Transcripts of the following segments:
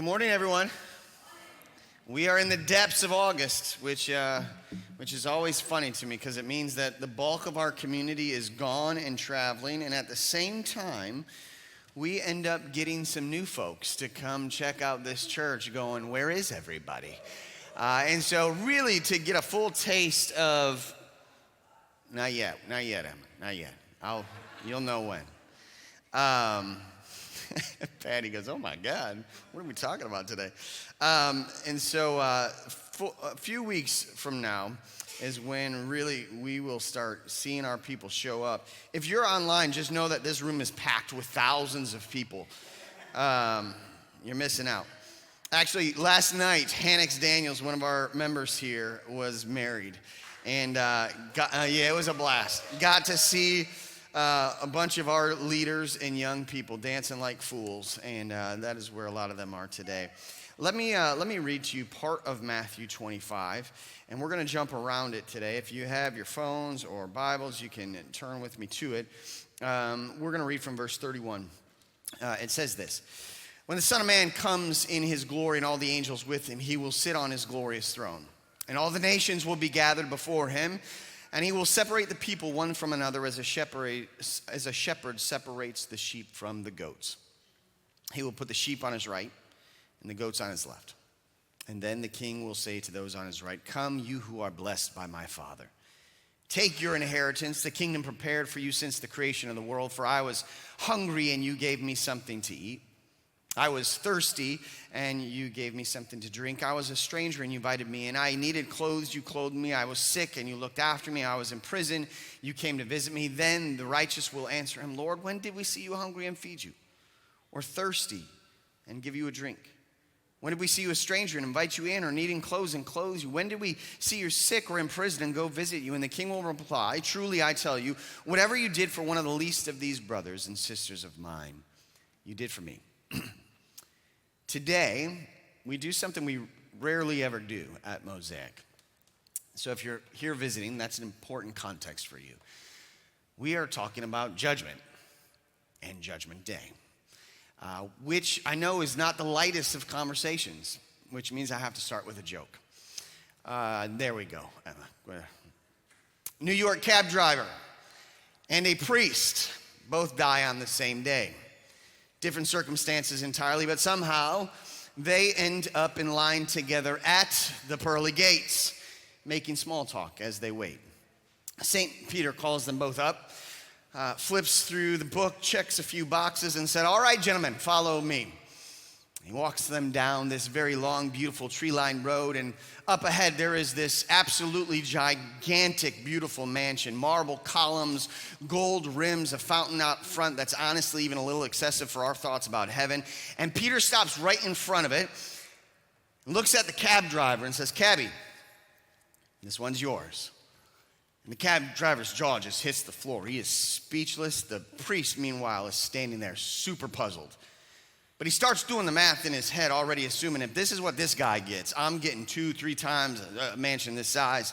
Good morning, everyone. We are in the depths of August, which is always funny to me because it means that the bulk of our community is gone and traveling, and at the same time, we end up getting some new folks to come check out this church going, where is everybody? And so really to get a full taste of, not yet, Emma, not yet. You'll know when. Patty goes, oh my God, what are we talking about today? And so a few weeks from now is when really we will start seeing our people show up. If you're online, just know that this room is packed with thousands of people. You're missing out. Actually, last night, Hannix Daniels, one of our members here, was married. And it was a blast. Got to see a bunch of our leaders and young people dancing like fools, and that is where a lot of them are today. Let me read to you part of Matthew 25, and we're going to jump around it today. If you have your phones or Bibles, you can turn with me to it. We're going to read from verse 31. It says this: when the Son of Man comes in his glory and all the angels with him, he will sit on his glorious throne, and all the nations will be gathered before him. And he will separate the people one from another as a shepherd separates the sheep from the goats. He will put the sheep on his right and the goats on his left. And then the king will say to those on his right, come, you who are blessed by my Father. Take your inheritance, the kingdom prepared for you since the creation of the world. For I was hungry and you gave me something to eat. I was thirsty, and you gave me something to drink. I was a stranger, and you invited me in. I needed clothes, you clothed me. I was sick, and you looked after me. I was in prison, you came to visit me. Then the righteous will answer him, Lord, when did we see you hungry and feed you? Or thirsty and give you a drink? When did we see you a stranger and invite you in, or needing clothes and clothe you? When did we see you sick or in prison and go visit you? And the king will reply, truly I tell you, whatever you did for one of the least of these brothers and sisters of mine, you did for me. Today, we do something we rarely ever do at Mosaic. So if you're here visiting, that's an important context for you. We are talking about Judgment and Judgment Day, which I know is not the lightest of conversations, which means I have to start with a joke. There we go. New York cab driver and a priest both die on the same day. Different circumstances entirely, but somehow they end up in line together at the pearly gates, making small talk as they wait. St. Peter calls them both up, flips through the book, checks a few boxes, and said, all right, gentlemen, follow me. He walks them down this very long, beautiful tree-lined road, and up ahead there is this absolutely gigantic, beautiful mansion. Marble columns, gold rims, a fountain out front that's honestly even a little excessive for our thoughts about heaven. And Peter stops right in front of it, looks at the cab driver and says, Cabby, this one's yours. And the cab driver's jaw just hits the floor. He is speechless. The priest, meanwhile, is standing there super puzzled. But he starts doing the math in his head, already assuming if this is what this guy gets, I'm getting 2-3 times a mansion this size.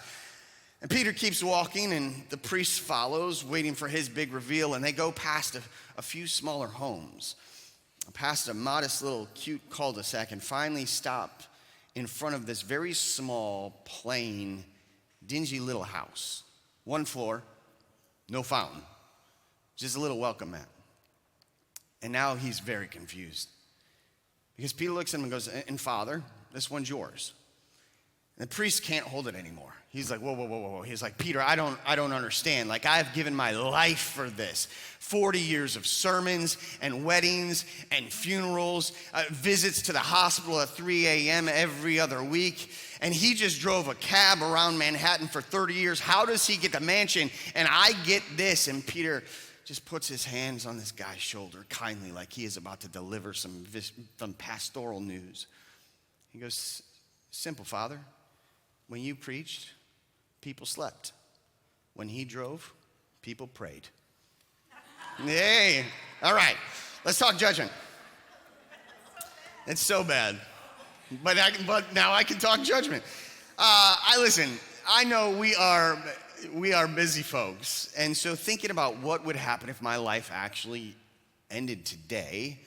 And Peter keeps walking, and the priest follows, waiting for his big reveal, and they go past a few smaller homes, past a modest little cute cul-de-sac, and finally stop in front of this very small, plain, dingy little house. One floor, no fountain, just a little welcome mat. And now he's very confused. Because Peter looks at him and goes, and Father, this one's yours. And the priest can't hold it anymore. He's like, whoa. He's like, Peter, I don't understand. Like, I've given my life for this. 40 years of sermons and weddings and funerals, visits to the hospital at 3 a.m. every other week. And he just drove a cab around Manhattan for 30 years. How does he get the mansion? And I get this. And Peter just puts his hands on this guy's shoulder kindly, like he is about to deliver some pastoral news. He goes, simple, Father. When you preached, people slept. When he drove, people prayed. Hey, all right, let's talk Judgment. It's so bad, but now I can talk Judgment. I know we are busy folks, and so thinking about what would happen if my life actually ended today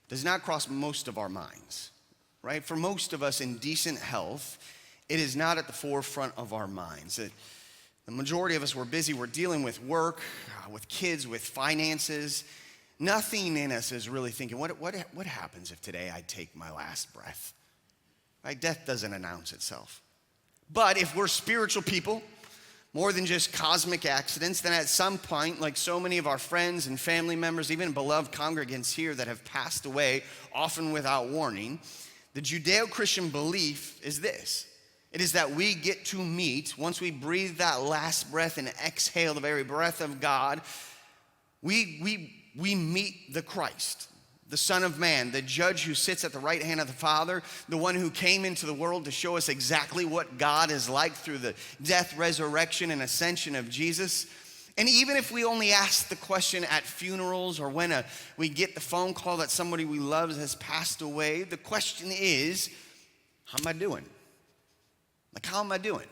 does not cross most of our minds. right? For most of us in decent health, it is not at the forefront of our minds. The majority of us, we're busy, we're dealing with work, with kids, with finances. Nothing in us is really thinking, what happens if today I take my last breath? Right? Death doesn't announce itself. But if we're spiritual people, more than just cosmic accidents, then at some point, like so many of our friends and family members, even beloved congregants here that have passed away, often without warning, the Judeo-Christian belief is this. It is that we get to meet, once we breathe that last breath and exhale the very breath of God, we meet the Christ, the Son of Man, the judge who sits at the right hand of the Father, the one who came into the world to show us exactly what God is like through the death, resurrection, and ascension of Jesus. And even if we only ask the question at funerals or when we get the phone call that somebody we love has passed away, the question is, how am I doing? Like, how am I doing?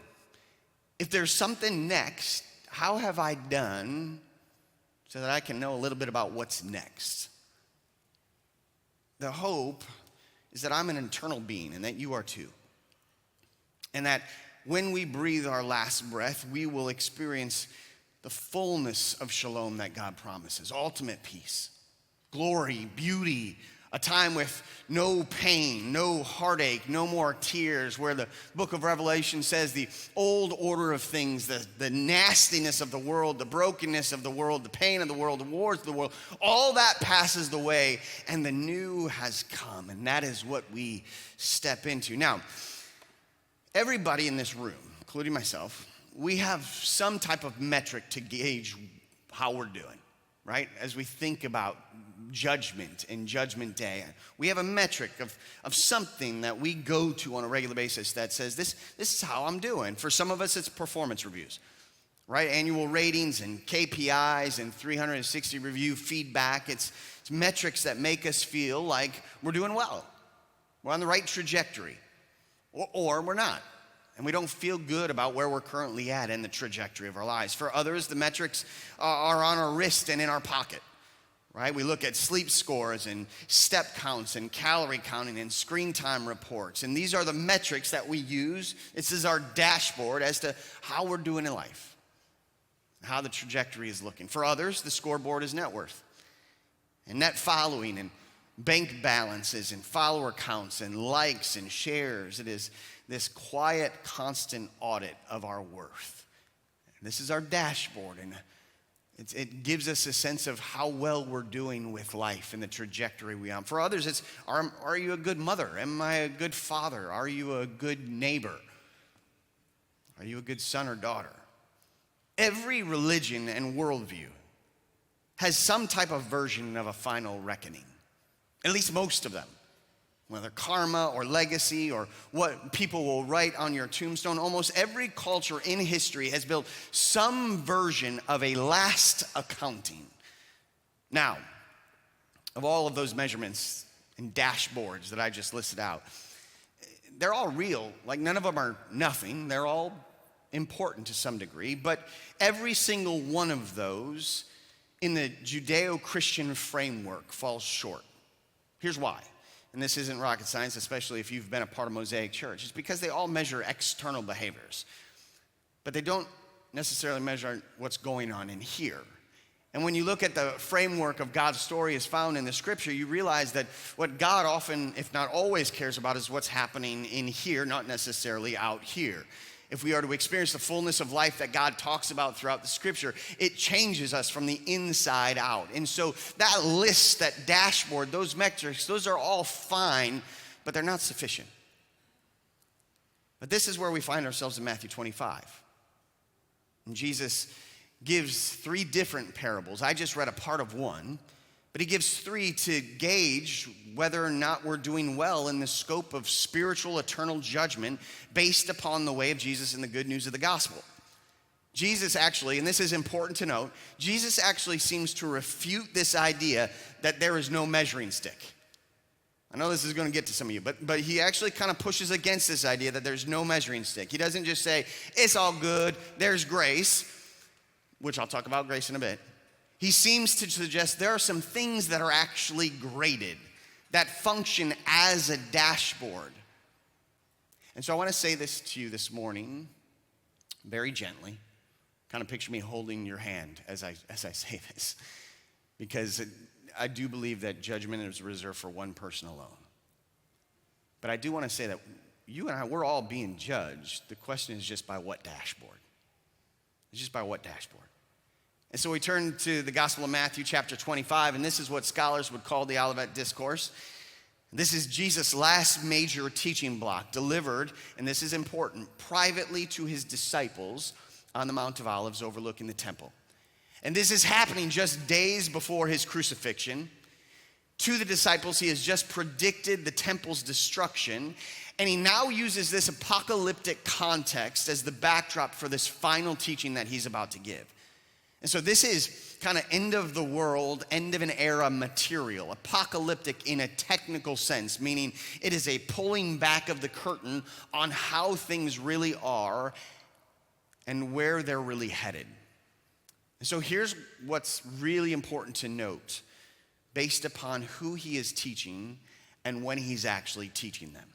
If there's something next, how have I done so that I can know a little bit about what's next? The hope is that I'm an eternal being and that you are too. And that when we breathe our last breath, we will experience the fullness of shalom that God promises, ultimate peace, glory, beauty, a time with no pain, no heartache, no more tears, where the book of Revelation says the old order of things, the nastiness of the world, the brokenness of the world, the pain of the world, the wars of the world, all that passes away and the new has come. And that is what we step into. Now, everybody in this room, including myself, we have some type of metric to gauge how we're doing, right? As we think about judgment and judgment day, we have a metric of something that we go to on a regular basis that says, this is how I'm doing. For some of us, it's performance reviews, right? Annual ratings and KPIs and 360 review feedback. It's metrics that make us feel like we're doing well. We're on the right trajectory, or we're not. And we don't feel good about where we're currently at in the trajectory of our lives. For others, the metrics are on our wrist and in our pocket, right? We look at sleep scores and step counts and calorie counting and screen time reports. And these are the metrics that we use. This is our dashboard as to how we're doing in life, how the trajectory is looking. For others, the scoreboard is net worth and net following and bank balances and follower counts and likes and shares. It is this quiet, constant audit of our worth. And this is our dashboard, and it gives us a sense of how well we're doing with life and the trajectory we're on. For others, it's, are you a good mother? Am I a good father? Are you a good neighbor? Are you a good son or daughter? Every religion and worldview has some type of version of a final reckoning, at least most of them. Whether karma or legacy or what people will write on your tombstone, almost every culture in history has built some version of a last accounting. Now, of all of those measurements and dashboards that I just listed out, they're all real. Like, none of them are nothing. They're all important to some degree. But every single one of those in the Judeo-Christian framework falls short. Here's why. And this isn't rocket science, especially if you've been a part of Mosaic Church. It's because they all measure external behaviors, but they don't necessarily measure what's going on in here. And when you look at the framework of God's story as found in the scripture, you realize that what God often, if not always, cares about is what's happening in here, not necessarily out here. If we are to experience the fullness of life that God talks about throughout the scripture, it changes us from the inside out. And so that list, that dashboard, those metrics, those are all fine, but they're not sufficient. But this is where we find ourselves in Matthew 25. And Jesus gives 3 different parables. I just read a part of one, but he gives 3 to gauge whether or not we're doing well in the scope of spiritual eternal judgment based upon the way of Jesus and the good news of the gospel. Jesus actually, and this is important to note, Jesus actually seems to refute this idea that there is no measuring stick. I know this is going to get to some of you, but he actually kind of pushes against this idea that there's no measuring stick. He doesn't just say, it's all good, there's grace, which I'll talk about grace in a bit. He seems to suggest there are some things that are actually graded. that function as a dashboard. And so I want to say this to you this morning, very gently. Kind of picture me holding your hand as I say this, because I do believe that judgment is reserved for one person alone. But I do want to say that you and I, we're all being judged. The question is just by what dashboard? It's just by what dashboard? And so we turn to the Gospel of Matthew chapter 25, and this is what scholars would call the Olivet Discourse. This is Jesus' last major teaching block, delivered, and this is important, privately to his disciples on the Mount of Olives overlooking the temple. And this is happening just days before his crucifixion. To the disciples, he has just predicted the temple's destruction, and he now uses this apocalyptic context as the backdrop for this final teaching that he's about to give. And so this is kind of end of the world, end of an era material, apocalyptic in a technical sense, meaning it is a pulling back of the curtain on how things really are and where they're really headed. And so here's what's really important to note based upon who he is teaching and when he's actually teaching them.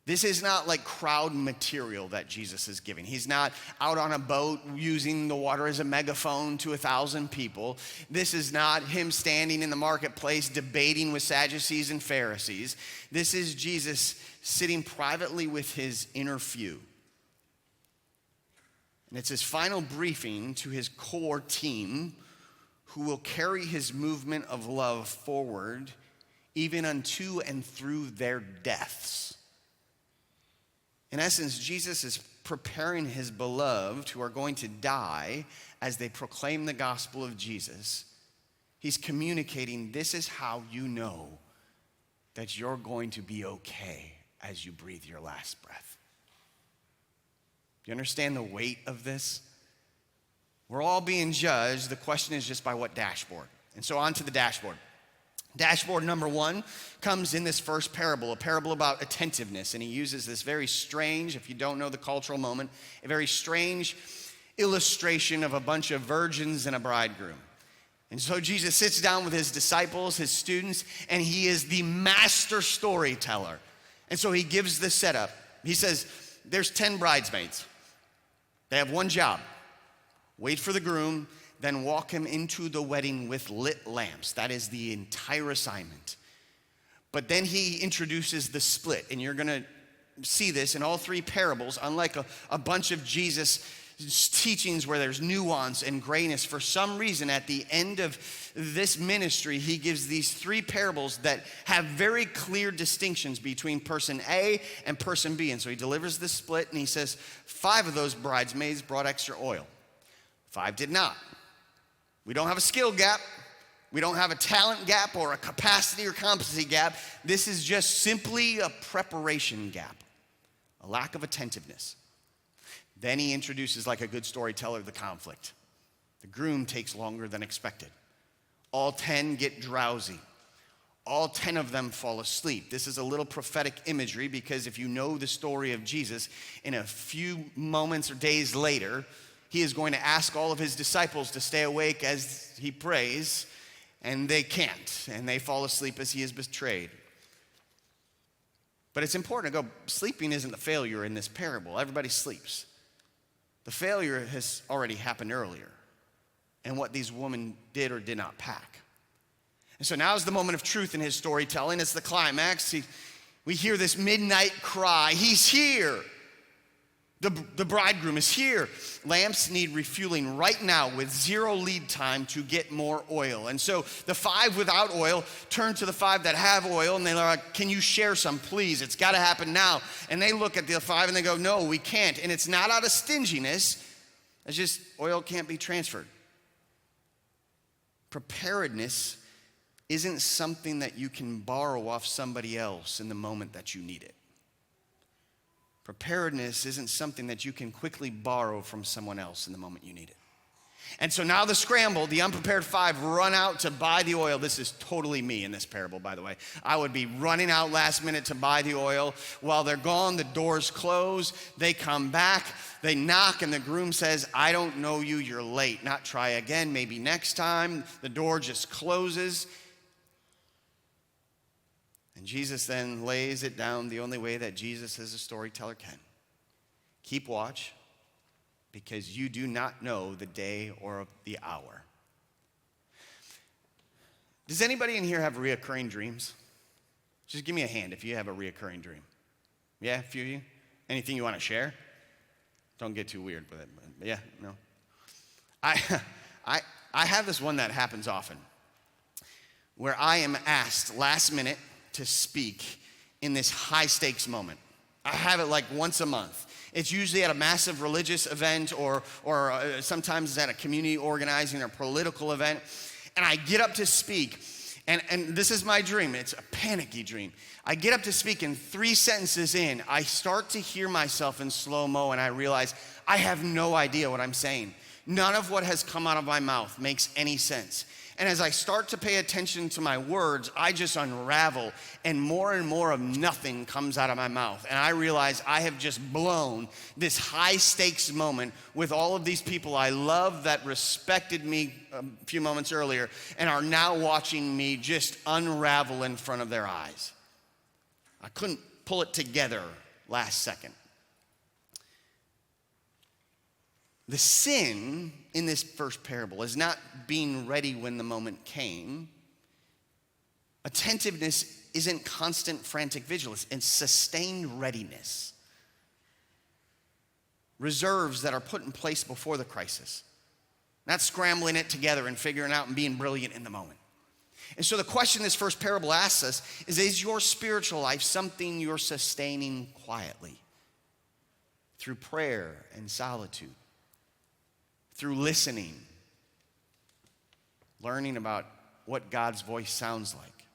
This is not like crowd material that Jesus is giving. He's not out on a boat using the water as a megaphone to 1,000 people. This is not him standing in the marketplace debating with Sadducees and Pharisees. This is Jesus sitting privately with his inner few. And it's his final briefing to his core team who will carry his movement of love forward even unto and through their deaths. In essence, Jesus is preparing his beloved who are going to die as they proclaim the gospel of Jesus. He's communicating, this is how you know that you're going to be okay as you breathe your last breath. Do you understand the weight of this? We're all being judged. The question is just by what dashboard? And so on to the dashboard. Dashboard number one comes in this first parable, a parable about attentiveness. And he uses this very strange, if you don't know the cultural moment, a very strange illustration of a bunch of virgins and a bridegroom. And so Jesus sits down with his disciples, his students, and he is the master storyteller. And so he gives the setup. He says, there's 10 bridesmaids. They have one job. Wait for the groom, then walk him into the wedding with lit lamps. That is the entire assignment. But then he introduces the split, and you're going to see this in all three parables. Unlike a bunch of Jesus' teachings where there's nuance and grayness, for some reason at the end of this ministry, he gives these three parables that have very clear distinctions between person A and person B. And so he delivers the split, and he says 5 of those bridesmaids brought extra oil. 5 did not. We don't have a skill gap. We don't have a talent gap or a capacity or competency gap. This is just simply a preparation gap, a lack of attentiveness. Then he introduces, like a good storyteller, the conflict. The groom takes longer than expected. All 10 get drowsy. All 10 of them fall asleep. This is a little prophetic imagery because if you know the story of Jesus, in a few moments or days later, he is going to ask all of his disciples to stay awake as he prays, and they can't, and they fall asleep as he is betrayed. But it's important to go, sleeping isn't the failure in this parable. Everybody sleeps. The failure has already happened earlier, and what these women did or did not pack. And so now is the moment of truth in his storytelling. It's the climax. We hear this midnight cry, he's here. The bridegroom is here. Lamps need refueling right now with 0 lead time to get more oil. And so the 5 without oil turn to the 5 that have oil, and they're like, can you share some, please? It's got to happen now. And they look at the 5 and they go, no, we can't. And it's not out of stinginess. It's just oil can't be transferred. Preparedness isn't something that you can borrow off somebody else in the moment that you need it. Preparedness isn't something that you can quickly borrow from someone else in the moment you need it. And so now the scramble, the unprepared 5 run out to buy the oil. This is totally me in this parable, by the way. I would be running out last minute to buy the oil. While they're gone, the doors close. They come back. They knock, and the groom says, I don't know you. You're late. Not try again. Maybe next time. The door just closes. And Jesus then lays it down the only way that Jesus as a storyteller can. Keep watch, because you do not know the day or the hour. Does anybody in here have reoccurring dreams? Just give me a hand if you have a reoccurring dream. Yeah, a few of you? Anything you want to share? Don't get too weird with it. But yeah, no. I have this one that happens often, where I am asked last minute to speak in this high stakes moment. I have it like once a month. It's usually at a massive religious event or sometimes it's at a community organizing or political event. And I get up to speak, and this is my dream. It's a panicky dream. I get up to speak, and 3 sentences in, I start to hear myself in slow-mo, and I realize I have no idea what I'm saying. None of what has come out of my mouth makes any sense. And as I start to pay attention to my words, I just unravel, and more of nothing comes out of my mouth. And I realize I have just blown this high stakes moment with all of these people I love that respected me a few moments earlier and are now watching me just unravel in front of their eyes. I couldn't pull it together last second. The sin in this first parable is not being ready when the moment came. Attentiveness isn't constant frantic vigilance, it's sustained readiness. Reserves that are put in place before the crisis. Not scrambling it together and figuring out and being brilliant in the moment. And so the question this first parable asks us is your spiritual life something you're sustaining quietly? Through prayer and solitude? Through listening, learning about what God's voice sounds like,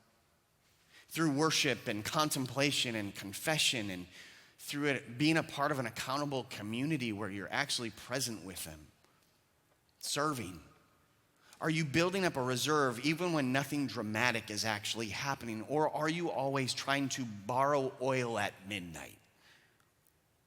through worship and contemplation and confession, and through it being a part of an accountable community where you're actually present with them, serving. Are you building up a reserve even when nothing dramatic is actually happening, or are you always trying to borrow oil at midnight?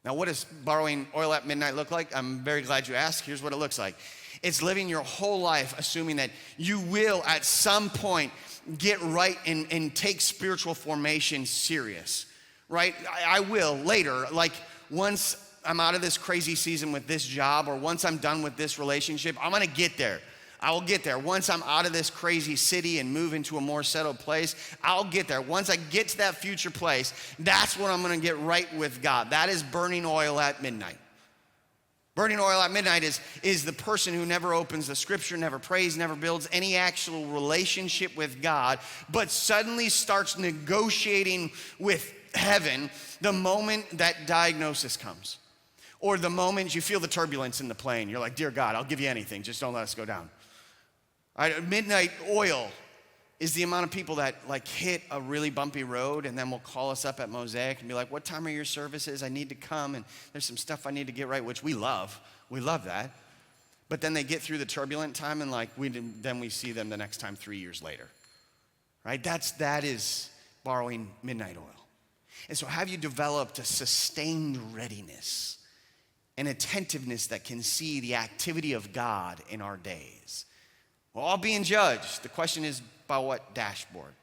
Now, what does borrowing oil at midnight look like? I'm very glad you asked. Here's what it looks like. It's living your whole life assuming that you will at some point get right and take spiritual formation serious, right? I will later, like once I'm out of this crazy season with this job, or once I'm done with this relationship, I'm gonna get there. I will get there. Once I'm out of this crazy city and move into a more settled place, I'll get there. Once I get to that future place, that's when I'm gonna get right with God. That is burning oil at midnight. Burning oil at midnight is the person who never opens the scripture, never prays, never builds any actual relationship with God, but suddenly starts negotiating with heaven the moment that diagnosis comes. Or the moment you feel the turbulence in the plane. You're like, dear God, I'll give you anything, just don't let us go down. All right, midnight oil is the amount of people that like hit a really bumpy road and then will call us up at Mosaic and be like, what time are your services? I need to come, and there's some stuff I need to get right, which we love. We love that. But then they get through the turbulent time, and like then we see them the next time 3 years later. Right? That is borrowing midnight oil. And so have you developed a sustained readiness and attentiveness that can see the activity of God in our days? We're all being judged. The question is, by what dashboard?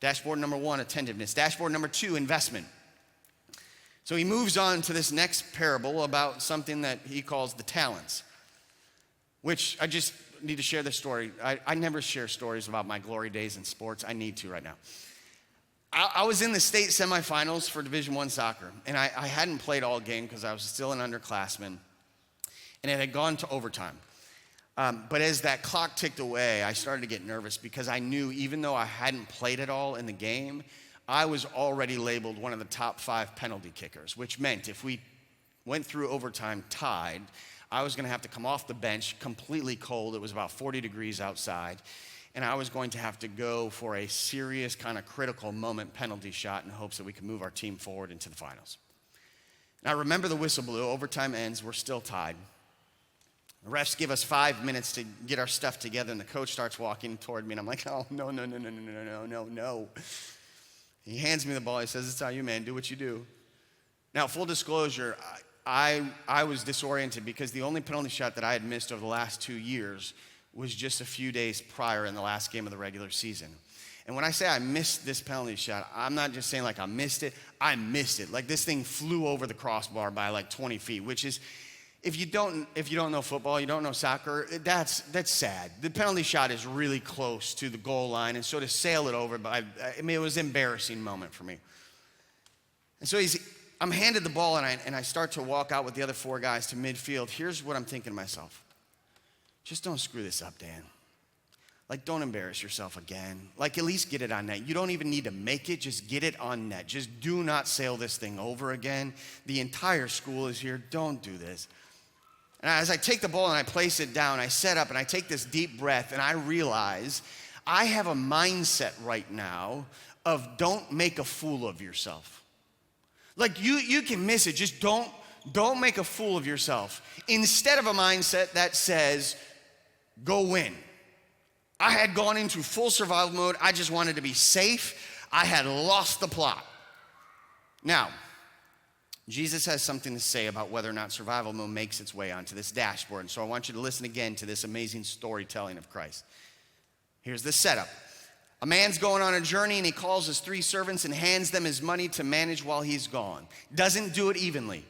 Dashboard number 1, attentiveness. Dashboard number 2, investment. So he moves on to this next parable about something that he calls the talents, which I just need to share this story. I never share stories about my glory days in sports. I need to right now. I was in the state semifinals for Division I soccer, and I hadn't played all game because I was still an underclassman, and it had gone to overtime. But as that clock ticked away, I started to get nervous because I knew even though I hadn't played at all in the game, I was already labeled one of the top 5 penalty kickers, which meant if we went through overtime tied, I was gonna have to come off the bench completely cold. It was about 40 degrees outside, and I was going to have to go for a serious kind of critical moment penalty shot in hopes that we could move our team forward into the finals. And I remember the whistle blew, overtime ends, we're still tied. The refs give us 5 minutes to get our stuff together, and the coach starts walking toward me, and I'm like, oh, no. He hands me the ball. He says, it's on you, man. Do what you do. Now, full disclosure, I was disoriented because the only penalty shot that I had missed over the last 2 years was just a few days prior in the last game of the regular season. And when I say I missed this penalty shot, I'm not just saying like I missed it. I missed it. Like this thing flew over the crossbar by like 20 feet, which is, if you don't know football, you don't know soccer, that's sad. The penalty shot is really close to the goal line, and so to sail it over, it was an embarrassing moment for me. And so I'm handed the ball, and I start to walk out with the other 4 guys to midfield. Here's what I'm thinking to myself. Just don't screw this up, Dan. Like, don't embarrass yourself again. Like, at least get it on net. You don't even need to make it. Just get it on net. Just do not sail this thing over again. The entire school is here. Don't do this. And as I take the ball and I place it down, I set up and I take this deep breath, and I realize I have a mindset right now of don't make a fool of yourself. Like, you can miss it. Just don't make a fool of yourself. Instead of a mindset that says, go win. I had gone into full survival mode. I just wanted to be safe. I had lost the plot. Now, Jesus has something to say about whether or not survival mode makes its way onto this dashboard. And so I want you to listen again to this amazing storytelling of Christ. Here's the setup. A man's going on a journey, and he calls his 3 servants and hands them his money to manage while he's gone. Doesn't do it evenly.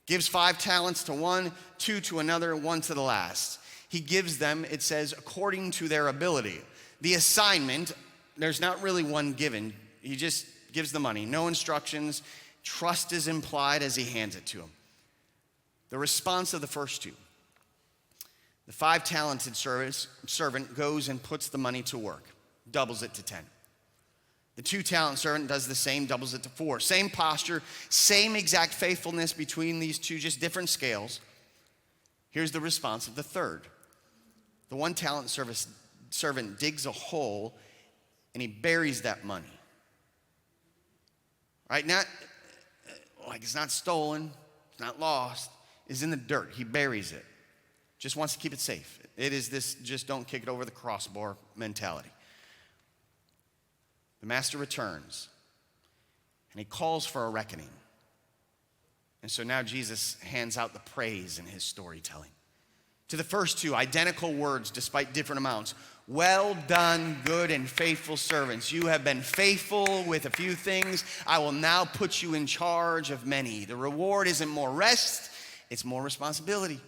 Gives 5 talents to one, 2 to another, 1 to the last. He gives them, it says, according to their ability. The assignment, there's not really one given. He just gives the money. No instructions. Trust is implied as he hands it to him. The response of the first 2. The 5-talented servant goes and puts the money to work. Doubles it to 10. The 2-talent servant does the same, doubles it to 4. Same posture, same exact faithfulness between these 2, just different scales. Here's the response of the 3rd. The 1-talent servant digs a hole, and he buries that money. Right? Not like it's not stolen, it's not lost, it's in the dirt. He buries it. Just wants to keep it safe. It is this just don't kick it over the crossbar mentality. The master returns, and he calls for a reckoning. And so now Jesus hands out the praise in his storytelling. To the first 2, identical words despite different amounts. Well done, good and faithful servants. You have been faithful with a few things. I will now put you in charge of many. The reward isn't more rest, it's more responsibility.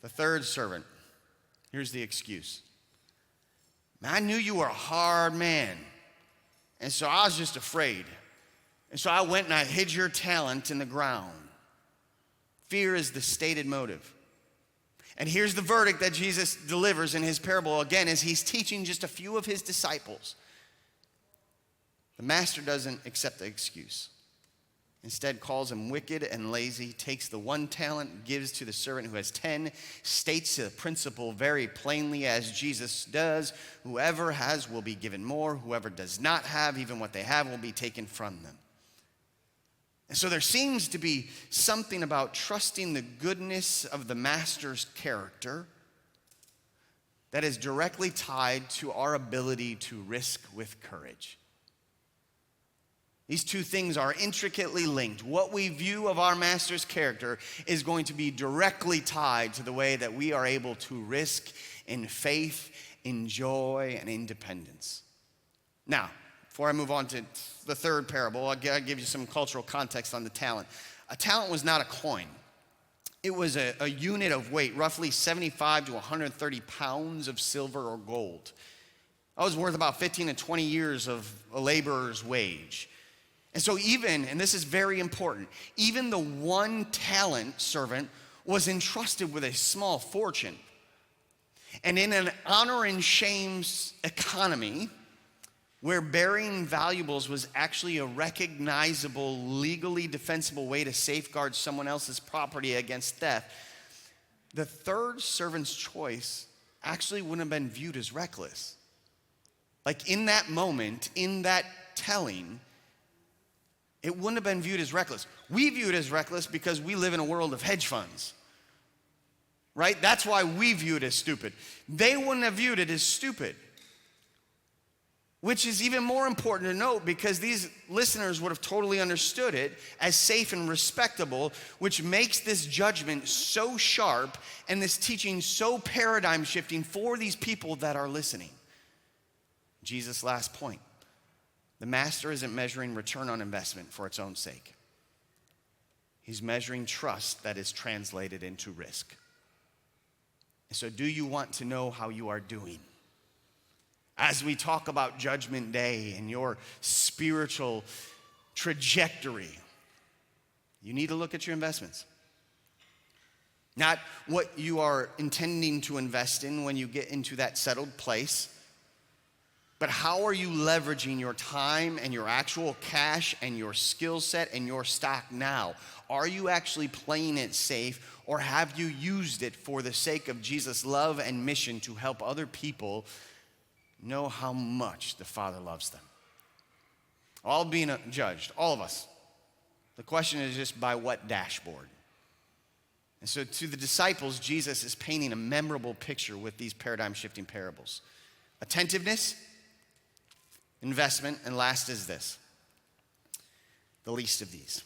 The 3rd servant, here's the excuse. I knew you were a hard man, and so I was just afraid. And so I went and I hid your talent in the ground. Fear is the stated motive. And here's the verdict that Jesus delivers in his parable again as he's teaching just a few of his disciples. The master doesn't accept the excuse. Instead calls him wicked and lazy, takes the 1 talent, gives to the servant who has 10, states the principle very plainly as Jesus does. Whoever has will be given more. Whoever does not have, even what they have will be taken from them. And so there seems to be something about trusting the goodness of the master's character that is directly tied to our ability to risk with courage. These 2 things are intricately linked. What we view of our master's character is going to be directly tied to the way that we are able to risk in faith, in joy, and independence. Now, before I move on to the 3rd parable, I'll give you some cultural context on the talent. A talent was not a coin. It was a unit of weight, roughly 75 to 130 pounds of silver or gold. That was worth about 15 to 20 years of a laborer's wage. And so and this is very important, even the 1-talent servant was entrusted with a small fortune. And in an honor and shame economy, where burying valuables was actually a recognizable, legally defensible way to safeguard someone else's property against theft, the 3rd servant's choice actually wouldn't have been viewed as reckless. Like in that moment, in that telling, it wouldn't have been viewed as reckless. We view it as reckless because we live in a world of hedge funds, right? That's why we view it as stupid. They wouldn't have viewed it as stupid, which is even more important to note because these listeners would have totally understood it as safe and respectable, which makes this judgment so sharp and this teaching so paradigm shifting for these people that are listening. Jesus' last point. The master isn't measuring return on investment for its own sake. He's measuring trust that is translated into risk. So do you want to know how you are doing? As we talk about Judgment Day and your spiritual trajectory, you need to look at your investments. Not what you are intending to invest in when you get into that settled place, but how are you leveraging your time and your actual cash and your skill set and your stock now? Are you actually playing it safe, or have you used it for the sake of Jesus' love and mission to help other people know how much the Father loves them? All being judged, all of us. The question is just by what dashboard? And so to the disciples, Jesus is painting a memorable picture with these paradigm-shifting parables. Attentiveness, investment, and last is this, the least of these.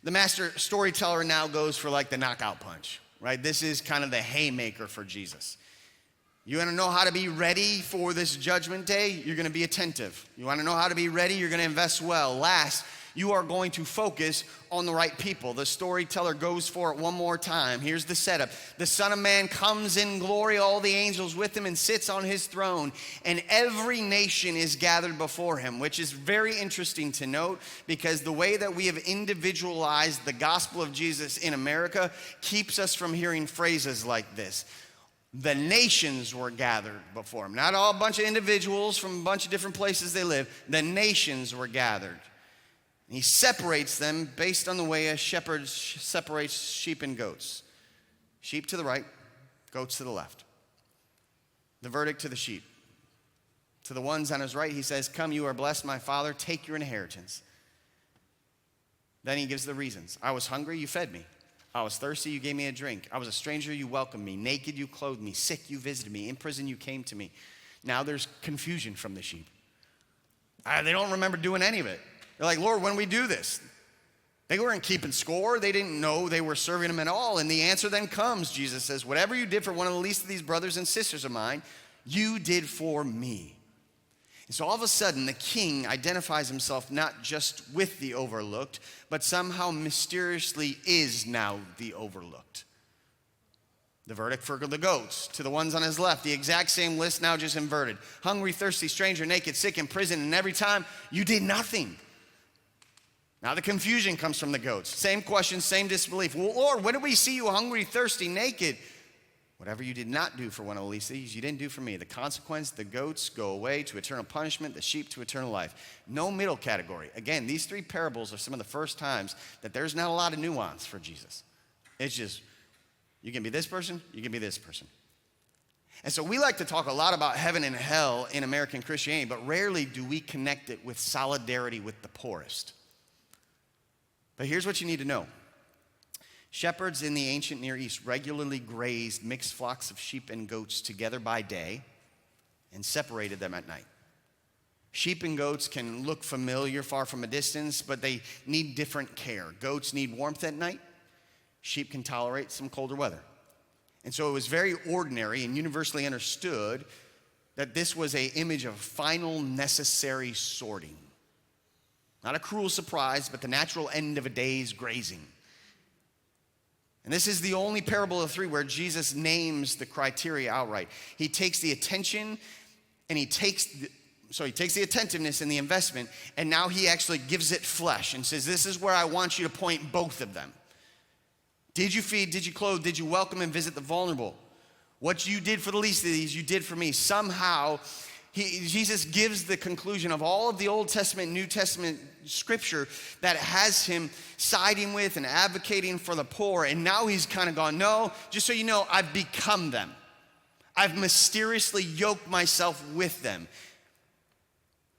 The master storyteller now goes for like the knockout punch, right? This is kind of the haymaker for Jesus. You want to know how to be ready for this judgment day? You're going to be attentive. You want to know how to be ready? You're going to invest well. Last, you are going to focus on the right people. The storyteller goes for it one more time. Here's the setup. The Son of Man comes in glory, all the angels with him, and sits on his throne. And every nation is gathered before him, which is very interesting to note because the way that we have individualized the gospel of Jesus in America keeps us from hearing phrases like this. The nations were gathered before him. Not all a bunch of individuals from a bunch of different places they live. The nations were gathered. He separates them based on the way a shepherd separates sheep and goats. Sheep to the right, goats to the left. The verdict to the sheep. To the ones on his right, he says, "Come, you are blessed, my Father, take your inheritance." Then he gives the reasons. I was hungry, you fed me. I was thirsty, you gave me a drink. I was a stranger, you welcomed me. Naked, you clothed me. Sick, you visited me. In prison, you came to me. Now there's confusion from the sheep. They don't remember doing any of it. They're like, Lord, when we do this? They weren't keeping score. They didn't know they were serving him at all. And the answer then comes. Jesus says, whatever you did for one of the least of these brothers and sisters of mine, you did for me. And so all of a sudden, the king identifies himself not just with the overlooked, but somehow mysteriously is now the overlooked. The verdict for the goats, to the ones on his left, the exact same list now just inverted. Hungry, thirsty, stranger, naked, sick, in prison, and every time you did nothing. Now the confusion comes from the goats. Same question, same disbelief. Well, Lord, when did we see you hungry, thirsty, naked? Whatever you did not do for one of the least of these, you didn't do for me. The consequence, the goats go away to eternal punishment, the sheep to eternal life. No middle category. Again, these three parables are some of the first times that there's not a lot of nuance for Jesus. It's just, you can be this person, you can be this person. And so we like to talk a lot about heaven and hell in American Christianity, but rarely do we connect it with solidarity with the poorest. But here's what you need to know. Shepherds in the ancient Near East regularly grazed mixed flocks of sheep and goats together by day and separated them at night. Sheep and goats can look familiar far from a distance, but they need different care. Goats need warmth at night. Sheep can tolerate some colder weather. And so it was very ordinary and universally understood that this was an image of final necessary sorting. Not a cruel surprise, but the natural end of a day's grazing. And this is the only parable of three where Jesus names the criteria outright. He takes the attention and he takes the attentiveness and the investment, and now he actually gives it flesh and says, this is where I want you to point both of them. Did you feed, did you clothe, did you welcome and visit the vulnerable? What you did for the least of these, you did for me. Somehow, Jesus gives the conclusion of all of the Old Testament, New Testament scripture that has him siding with and advocating for the poor. And now he's kind of gone, no, just so you know, I've become them. I've mysteriously yoked myself with them.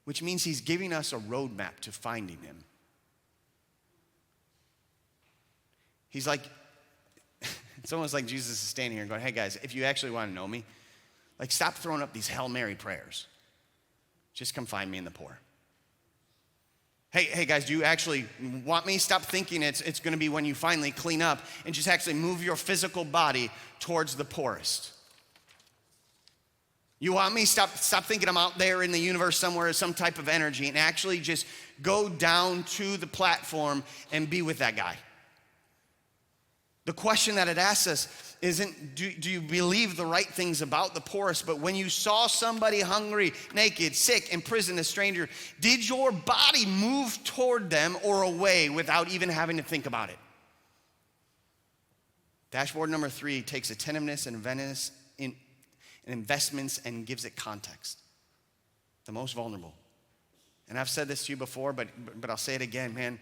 Which means he's giving us a roadmap to finding him. He's like, it's almost like Jesus is standing here and going, hey guys, if you actually want to know me, like, stop throwing up these Hail Mary prayers. Just come find me in the poor. Hey guys, do you actually want me? Stop thinking it's going to be when you finally clean up, and just actually move your physical body towards the poorest. You want me? Stop thinking I'm out there in the universe somewhere as some type of energy, and actually just go down to the platform and be with that guy. The question that it asks us isn't, do you believe the right things about the poorest, but when you saw somebody hungry, naked, sick, in prison, a stranger, did your body move toward them or away without even having to think about it? Dashboard number 3 takes attentiveness and investments and gives it context. The most vulnerable. And I've said this to you before, but I'll say it again, man.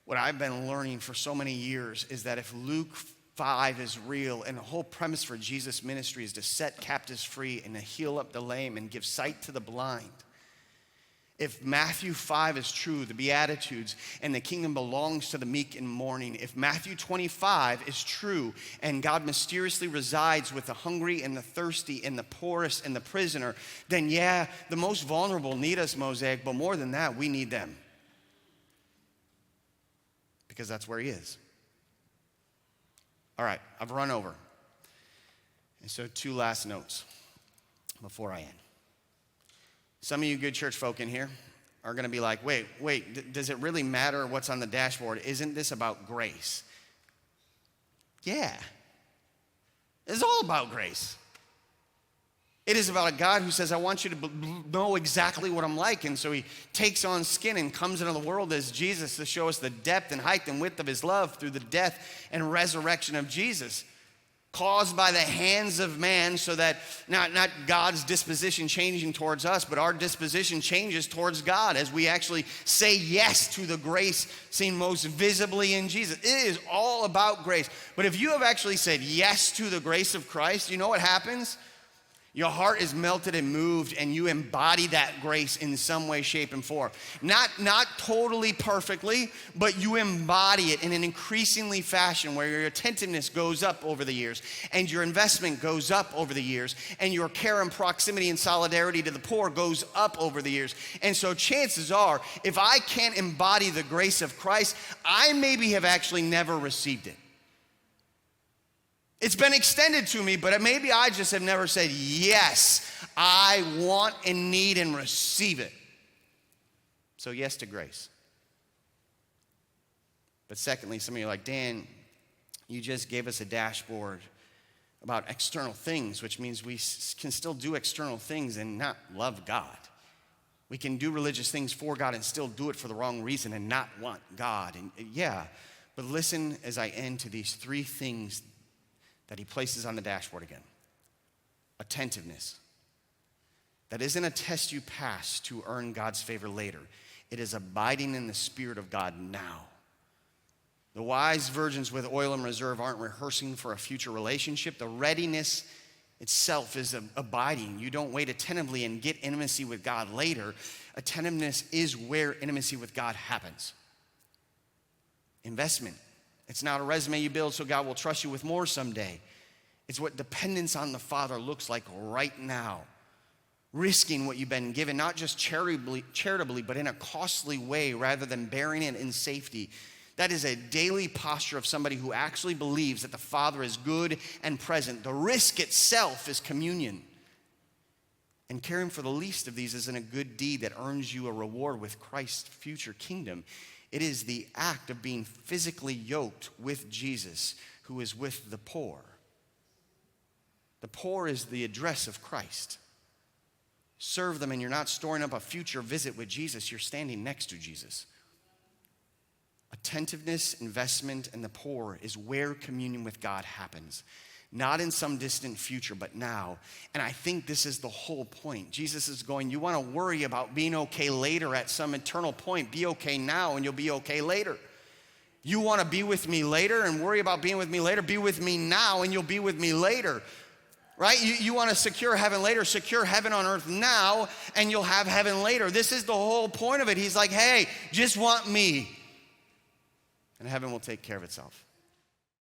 What I've been learning for so many years is that if Luke 5 is real, and the whole premise for Jesus' ministry is to set captives free and to heal up the lame and give sight to the blind. If Matthew 5 is true, the Beatitudes, and the kingdom belongs to the meek and mourning, if Matthew 25 is true, and God mysteriously resides with the hungry and the thirsty and the poorest and the prisoner, then yeah, the most vulnerable need us, Mosaic, but more than that, we need them. Because that's where he is. All right, I've run over. And so 2 last notes before I end. Some of you good church folk in here are going to be like, wait, does it really matter what's on the dashboard? Isn't this about grace? Yeah. It's all about grace. It is about a God who says, I want you to know exactly what I'm like. And so he takes on skin and comes into the world as Jesus to show us the depth and height and width of his love through the death and resurrection of Jesus, caused by the hands of man, so that not God's disposition changing towards us, but our disposition changes towards God as we actually say yes to the grace seen most visibly in Jesus. It is all about grace. But if you have actually said yes to the grace of Christ, you know what happens? Your heart is melted and moved, and you embody that grace in some way, shape, and form. Not totally perfectly, but you embody it in an increasingly fashion where your attentiveness goes up over the years, and your investment goes up over the years, and your care and proximity and solidarity to the poor goes up over the years. And so chances are, if I can't embody the grace of Christ, I maybe have actually never received it. It's been extended to me, but maybe I just have never said, yes, I want and need and receive it. So yes to grace. But secondly, some of you are like, Dan, you just gave us a dashboard about external things, which means we can still do external things and not love God. We can do religious things for God and still do it for the wrong reason and not want God. And yeah, but listen as I end to these 3 things that he places on the dashboard again. Attentiveness. That isn't a test you pass to earn God's favor later. It is abiding in the Spirit of God now. The wise virgins with oil in reserve aren't rehearsing for a future relationship. The readiness itself is abiding. You don't wait attentively and get intimacy with God later. Attentiveness is where intimacy with God happens. Investment. It's not a resume you build so God will trust you with more someday. It's what dependence on the Father looks like right now. Risking what you've been given, not just charitably, but in a costly way rather than bearing it in safety. That is a daily posture of somebody who actually believes that the Father is good and present. The risk itself is communion. And caring for the least of these isn't a good deed that earns you a reward with Christ's future kingdom. It is the act of being physically yoked with Jesus, who is with the poor. The poor is the address of Christ. Serve them, and you're not storing up a future visit with Jesus. You're standing next to Jesus. Attentiveness, investment, and the poor is where communion with God happens. Not in some distant future, but now. And I think this is the whole point. Jesus is going, you want to worry about being okay later at some eternal point. Be okay now and you'll be okay later. You want to be with me later and worry about being with me later. Be with me now and you'll be with me later. Right? You want to secure heaven later. Secure heaven on earth now and you'll have heaven later. This is the whole point of it. He's like, hey, just want me. And heaven will take care of itself.